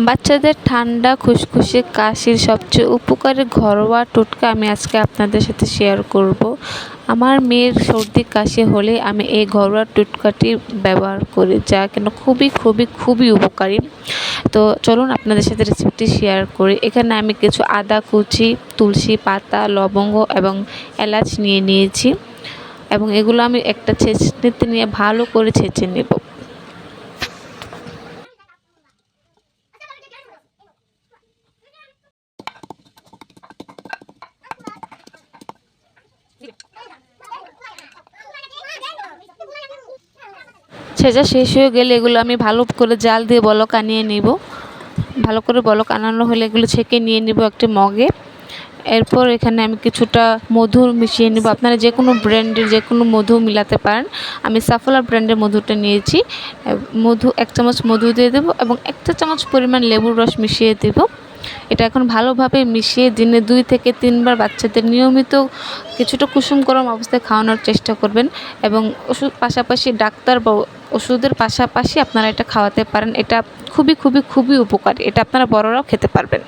বাচ্চাদের ঠান্ডা খুসখুসে কাশির সবচেয়ে উপকারী ঘরোয়া টোটকা আমি আজকে আপনাদের সাথে শেয়ার করব। আমার মেয়ের সর্দি কাশি হলে আমি এই ঘরোয়া টোটকাটি ব্যবহার করি, যা কিন্তু খুবই খুবই খুবই উপকারী। তো চলুন আপনাদের সাথে রেসিপিটি শেয়ার করি। এখানে আমি কিছু আদা কুচি, তুলসী পাতা, লবঙ্গ এবং এলাচ নিয়েছি এবং এগুলো আমি একটা ছেঁচনিতে নিয়ে ভালো করে ছেঁচে নেব। ছেঁচা শেষ হয়ে গেলে এগুলো আমি ভালো করে জাল দিয়ে বলক আনিয়ে নিব। ভালো করে বলক আনানো হলে এগুলো ছেঁকে নিয়ে নিব একটি মগে। এরপর এখানে আমি কিছুটা মধু মিশিয়ে নেব। আপনারা যে কোনো ব্র্যান্ডের যে কোনো মধু মিলাতে পারেন। আমি সাফোলা ব্র্যান্ডের মধুটা নিয়েছি। এক চামচ মধু দিয়ে দেবো এবং 1 চামচ পরিমাণ লেবুর রস মিশিয়ে দেব। এটা এখন ভালোভাবে মিশিয়ে দিনে 2 থেকে 3 বার বাচ্চাদের নিয়মিত কিছুটা কুসুম গরম অবস্থায় খাওয়ানোর চেষ্টা করবেন এবং পাশাপাশি ডাক্তার বা ওষুধের পাশাপাশি আপনারা এটা খাওয়াতে পারেন। এটা খুবই খুবই খুবই উপকারী। এটা আপনারা বড়রাও খেতে পারবেন।